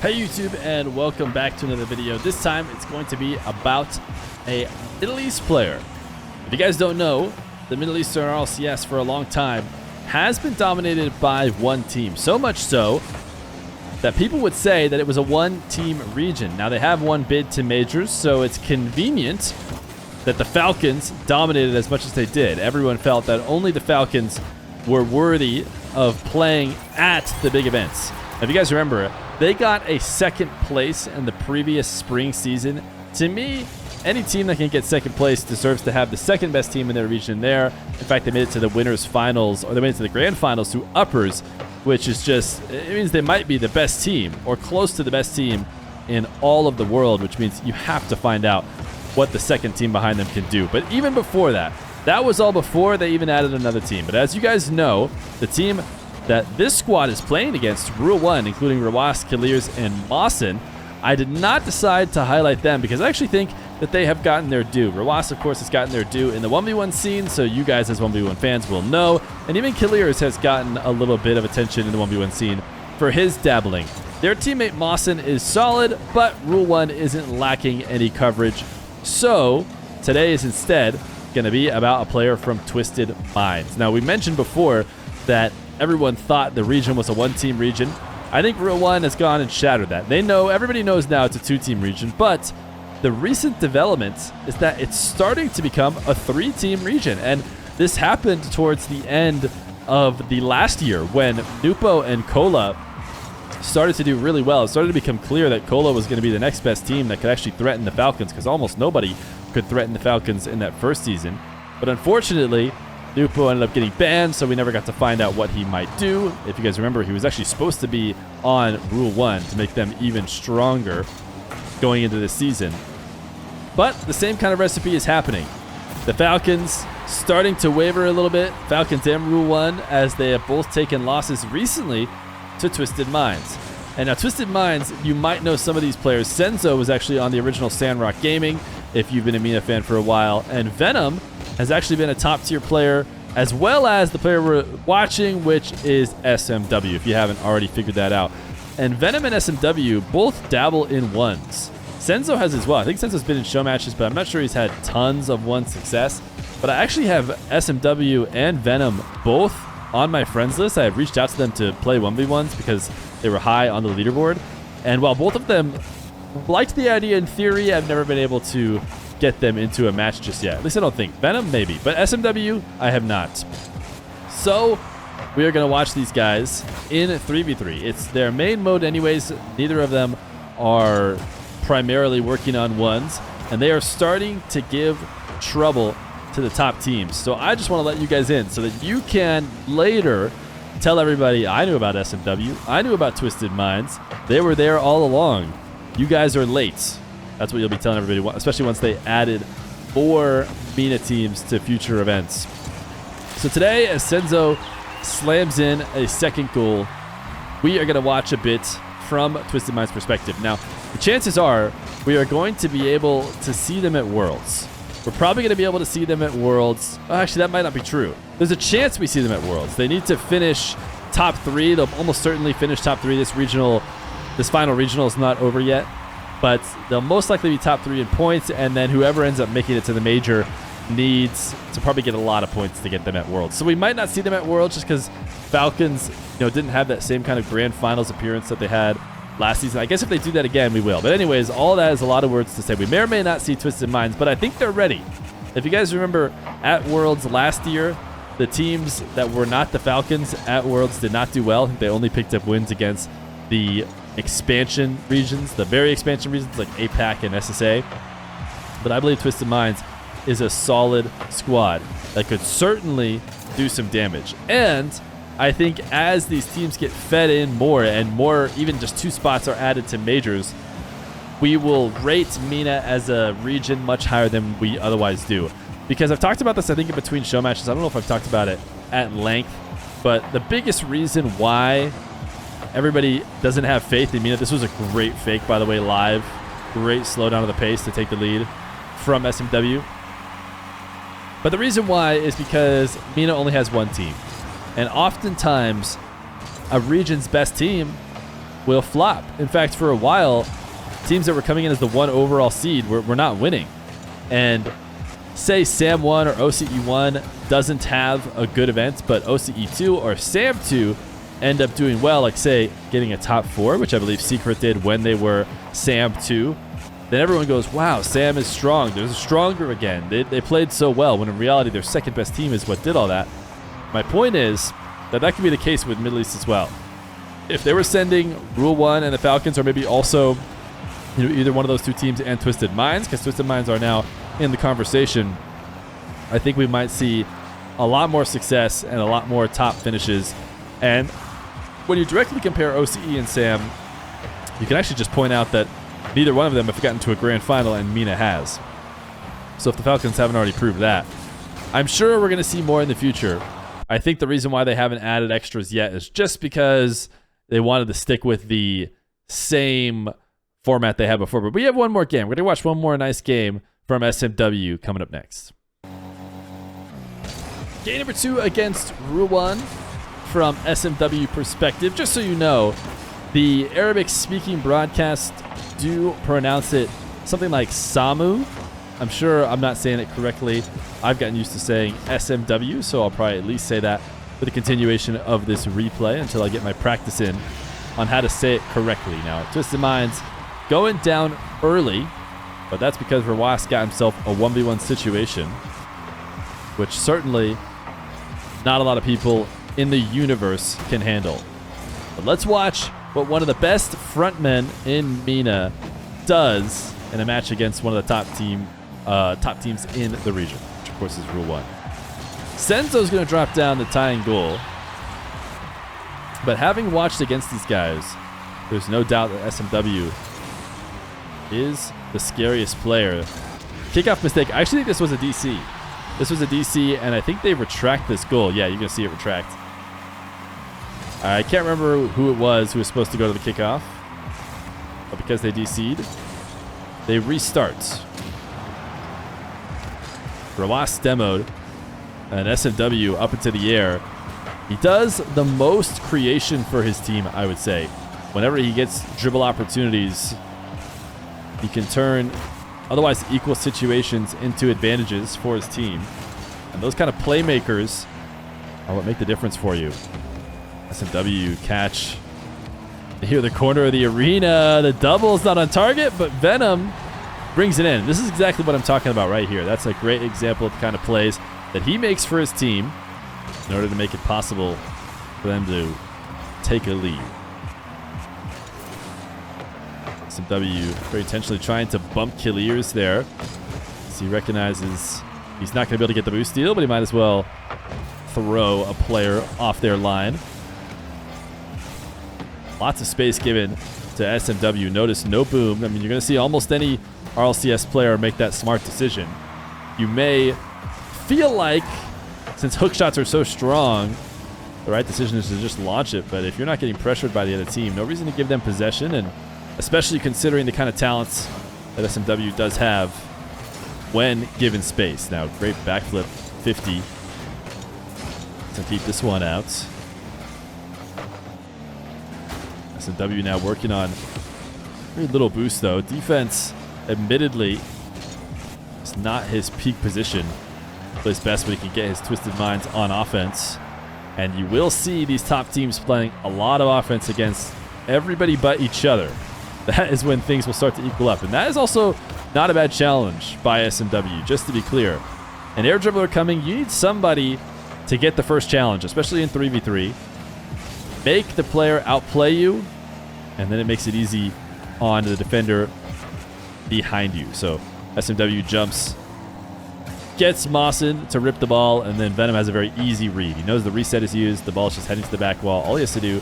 Hey YouTube, and welcome back to another video. This time it's going to be about a Middle East player. If you guys don't know, the Middle Eastern rlcs for a long time has been dominated by one team. So much so that people would say that it was a one-team region. Now they have one bid to majors, so it's convenient that the Falcons dominated as much as they did. Everyone felt that only the Falcons were worthy of playing at the big events. If you guys remember, they got a second place in the previous spring season. To me, any team that can get second place deserves to have the second best team in their region there. In fact, they made it to the winners finals, or they made it to the grand finals through uppers, which is just, it means they might be the best team or close to the best team in all of the world, which means you have to find out what the second team behind them can do. But even before that, that was all before they even added another team. But as you guys know, the team that this squad is playing against, Rule 1, including Rawas, Kalirs, and Mawson, I did not decide to highlight them because I actually think that they have gotten their due. Rawas, of course, has gotten their due in the 1v1 scene, so you guys as 1v1 fans will know. And even Kalirs has gotten a little bit of attention in the 1v1 scene for his dabbling. Their teammate Mawson is solid, but Rule 1 isn't lacking any coverage. So today is instead going to be about a player from Twisted Minds. Now, we mentioned before that everyone thought the region was a one-team region. I think Rule 1 has gone and shattered that. Everybody knows now it's a two-team region, but the recent development is that it's starting to become a three-team region. And this happened towards the end of the last year when Nupo and Cola started to do really well. It started to become clear that Cola was going to be the next best team that could actually threaten the Falcons, because almost nobody could threaten the Falcons in that first season. But unfortunately, Nupo ended up getting banned, so we never got to find out what he might do. If you guys remember, he was actually supposed to be on Rule 1 to make them even stronger going into this season. But the same kind of recipe is happening. The Falcons starting to waver a little bit. Falcons and Rule 1, as they have both taken losses recently to Twisted Minds. And now Twisted Minds, you might know some of these players. Senzo was actually on the original Sandrock Gaming, if you've been a MENA fan for a while. And Venom has actually been a top-tier player, as well as the player we're watching, which is SMW, if you haven't already figured that out. And Venom and SMW both dabble in ones. Senzo has as well. I think Senzo's been in show matches, but I'm not sure he's had tons of one success. But I actually have SMW and Venom both on my friends list. I have reached out to them to play 1v1s because they were high on the leaderboard. And while both of them liked the idea in theory, I've never been able to get them into a match just yet. At least I don't think. Venom, maybe. But SMW, I have not. So we are going to watch these guys in 3v3. It's their main mode anyways. Neither of them are primarily working on ones, and they are starting to give trouble to the top teams. So I just want to let you guys in so that you can later tell everybody, I knew about SMW, I knew about Twisted Minds, they were there all along. You guys are late. That's what you'll be telling everybody, especially once they added 4 MENA teams to future events. So today, as Senzo slams in a second goal, we are going to watch a bit from Twisted Minds' perspective. Now, the chances are we are going to be able to see them at Worlds. We're probably going to be able to see them at Worlds. Oh, actually, that might not be true. There's a chance we see them at Worlds. They need to finish top 3. They'll almost certainly finish top 3. This final regional is not over yet, but they'll most likely be top 3 in points, and then whoever ends up making it to the major needs to probably get a lot of points to get them at Worlds. So we might not see them at Worlds just because Falcons, didn't have that same kind of grand finals appearance that they had last season. I guess if they do that again, we will. But anyways, all that is a lot of words to say. We may or may not see Twisted Minds, but I think they're ready. If you guys remember at Worlds last year, the teams that were not the Falcons at Worlds did not do well. They only picked up wins against the expansion regions, the very expansion regions like APAC and SSA. But I believe Twisted Minds is a solid squad that could certainly do some damage. And I think as these teams get fed in more and more, even just 2 spots are added to majors, we will rate MENA as a region much higher than we otherwise do. Because I've talked about this, I think, in between show matches. I don't know if I've talked about it at length, but the biggest reason why everybody doesn't have faith in MENA, this was a great fake, by the way, live. Great slowdown of the pace to take the lead from SMW. But the reason why is because MENA only has one team. And oftentimes, a region's best team will flop. In fact, for a while, teams that were coming in as the 1 overall seed were not winning. And say Sam 1 or OCE 1 doesn't have a good event, but OCE 2 or Sam 2 end up doing well, like say getting a top 4, which I believe Secret did when they were Sam 2, then everyone goes, wow, Sam is strong. They're stronger again. They played so well, when in reality their second best team is what did all that. My point is that could be the case with Middle East as well. If they were sending Rule 1 and the Falcons, or maybe also either one of those 2 teams and Twisted Minds, because Twisted Minds are now in the conversation, I think we might see a lot more success and a lot more top finishes. And when you directly compare OCE and Sam, you can actually just point out that neither one of them have gotten to a grand final, and MENA has. So if the Falcons haven't already proved that, I'm sure we're going to see more in the future. I think the reason why they haven't added extras yet is just because they wanted to stick with the same format they had before. But we have one more game. We're going to watch one more nice game from SMW coming up next. Game number 2 against Rule 1 from SMW perspective. Just so you know, the Arabic-speaking broadcasts do pronounce it something like Samu. I'm sure I'm not saying it correctly. I've gotten used to saying SMW, so I'll probably at least say that for the continuation of this replay until I get my practice in on how to say it correctly. Now, Twisted Minds going down early, but that's because Rawas got himself a 1v1 situation, which certainly not a lot of people in the universe can handle. But let's watch what one of the best frontmen in MENA does in a match against one of the top teams in the region, which of course is Rule 1. Senzo's going to drop down the tying goal, but having watched against these guys, there's no doubt that SMW is the scariest player. Kickoff mistake. I actually think this was a DC. This was a DC, and I think they retract this goal. Yeah, you're going to see it retract. I can't remember who it was who was supposed to go to the kickoff, but because they DC'd, they restart. Rawas demoed, and SMW up into the air. He does the most creation for his team, I would say. Whenever he gets dribble opportunities, he can turn otherwise equal situations into advantages for his team. And those kind of playmakers are what make the difference for you. SMW catch near the corner of the arena. The double's not on target, but Venom brings it in. This is exactly what I'm talking about right here. That's a great example of the kind of plays that he makes for his team in order to make it possible for them to take a lead. SMW very intentionally trying to bump Killiers there, as he recognizes he's not going to be able to get the boost steal, but he might as well throw a player off their line. Lots of space given to SMW. Notice no boom. I mean, you're going to see almost any RLCS player make that smart decision. You may feel like, since hook shots are so strong, the right decision is to just launch it. But if you're not getting pressured by the other team, no reason to give them possession, and especially considering the kind of talents that SMW does have when given space. Now, great backflip, 50. To keep this one out. SMW now working on very little boost, though. Defense, admittedly, is not his peak position. Plays best when he can get his Twisted Minds on offense. And you will see these top teams playing a lot of offense against everybody but each other. That is when things will start to equal up. And that is also not a bad challenge by SMW, just to be clear. An air dribbler coming, you need somebody to get the first challenge, especially in 3v3. Make the player outplay you, and then it makes it easy on the defender behind you. So SMW jumps, gets Mawson to rip the ball, and then Venom has a very easy read. He knows the reset is used, the ball is just heading to the back wall. All he has to do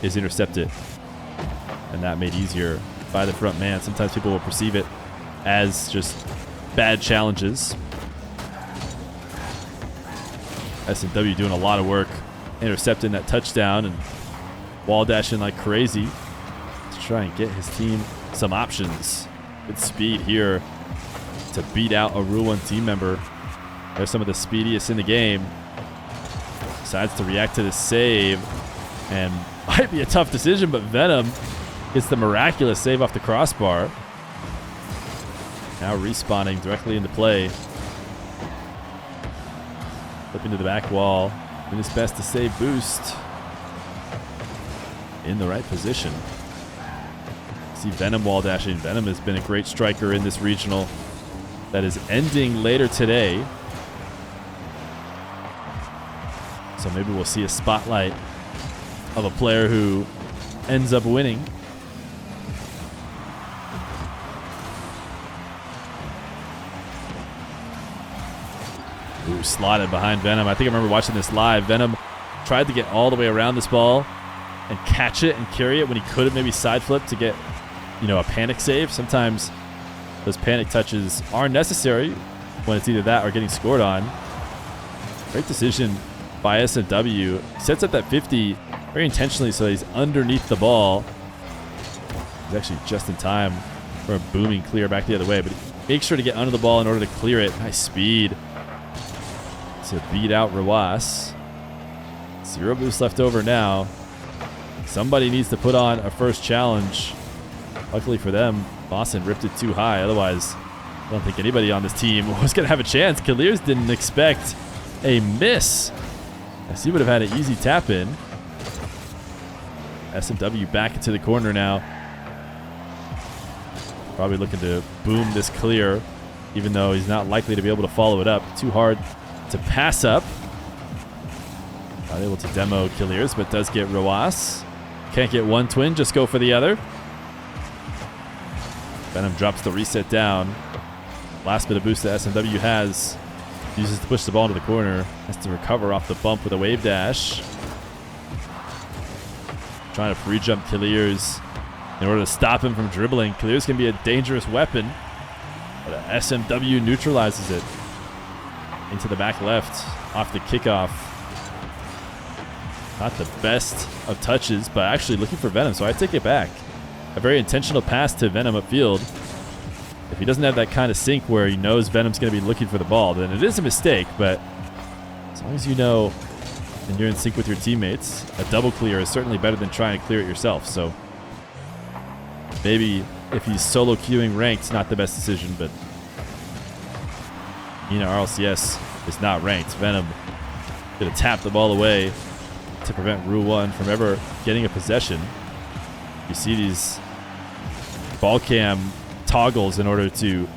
is intercept it. And that made easier by the front man. Sometimes people will perceive it as just bad challenges. SMW doing a lot of work intercepting that touchdown and wall dashing like crazy to try and get his team some options. Good speed here to beat out a Rule 1 team member. They're some of the speediest in the game. Decides to react to the save, and might be a tough decision, but Venom gets the miraculous save off the crossbar. Now respawning directly into play. Flipping to the back wall. Doing his best to save boost. In the right position. See Venom wall dashing. Venom has been a great striker in this regional that is ending later today. So maybe we'll see a spotlight of a player who ends up winning. Ooh, slotted behind Venom. I think I remember watching this live. Venom tried to get all the way around this ball and catch it and carry it when he could have maybe side flipped to get, you know, a panic save. Sometimes those panic touches are necessary when it's either that or getting scored on. Great decision by SMW. Sets up that 50 very intentionally so he's underneath the ball. He's actually just in time for a booming clear back the other way, but make sure to get under the ball in order to clear it. Nice speed to beat out Rawas. 0 boost left over now. Somebody needs to put on a first challenge. Luckily for them, Boston ripped it too high. Otherwise, I don't think anybody on this team was going to have a chance. Kaliers didn't expect a miss, as he would have had an easy tap in. SMW back into the corner now. Probably looking to boom this clear, even though he's not likely to be able to follow it up. Too hard to pass up. Not able to demo Kaliers, but does get Rawas. Can't get one twin, just go for the other. Venom drops the reset down. Last bit of boost that SMW has. Uses to push the ball into the corner. Has to recover off the bump with a wave dash. Trying to free jump Kaliers in order to stop him from dribbling. Kaliers can be a dangerous weapon, but SMW neutralizes it. Into the back left, off the kickoff. Not the best of touches, but actually looking for Venom, so I take it back. A very intentional pass to Venom upfield. If he doesn't have that kind of sync where he knows Venom's going to be looking for the ball, then it is a mistake, but as long as you know and you're in sync with your teammates, a double clear is certainly better than trying to clear it yourself. So maybe if he's solo queuing ranked, not the best decision, but MENA rlcs is not ranked. Venom going to tap the ball away to prevent Ru1 from ever getting a possession. You see these ball cam toggles in order to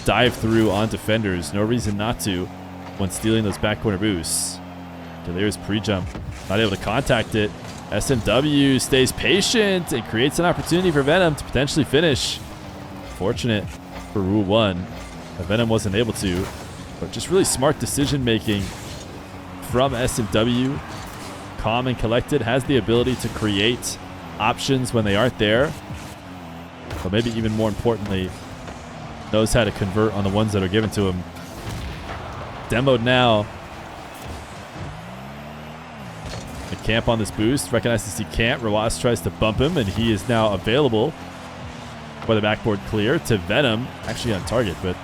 dive through on defenders. No reason not to when stealing those back corner boosts. Kaliers pre-jump, not able to contact it. SMW stays patient and creates an opportunity for Venom to potentially finish. Fortunate for Ru1 that Venom wasn't able to, but just really smart decision making from SMW. Calm and collected, has the ability to create options when they aren't there, but maybe even more importantly, knows how to convert on the ones that are given to him. Demoed now. The camp on this boost, recognizes he can't. Rawas tries to bump him, and he is now available for the backboard clear to Venom. Actually on target, but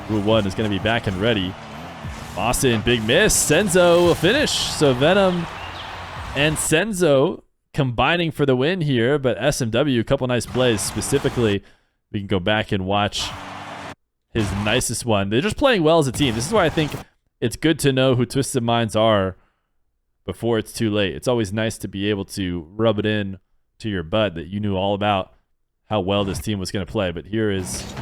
Ru1 is going to be back and ready. Boston, big miss. Senzo will finish. So Venom and Senzo combining for the win here, but SMW, a couple nice plays. Specifically, we can go back and watch his nicest one. They're just playing well as a team. This is why I think it's good to know who Twisted Minds are before it's too late. It's always nice to be able to rub it in to your butt that you knew all about how well this team was going to play. But here is,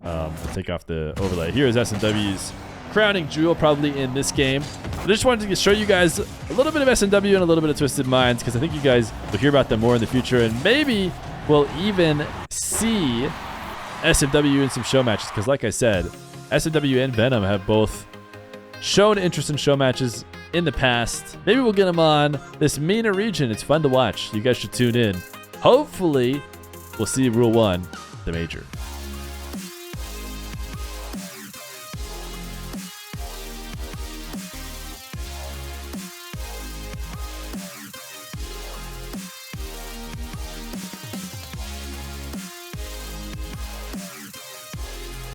I'll take off the overlay. Here is SMW's crowning jewel probably in this game. I just wanted to show you guys a little bit of SMW and a little bit of Twisted Minds, because I think you guys will hear about them more in the future, and maybe we'll even see SMW in some show matches, because like I said, SMW and Venom have both shown interest in show matches in the past. Maybe we'll get them on this MENA region. It's fun to watch. You guys should tune in. Hopefully, we'll see Rule 1, the major.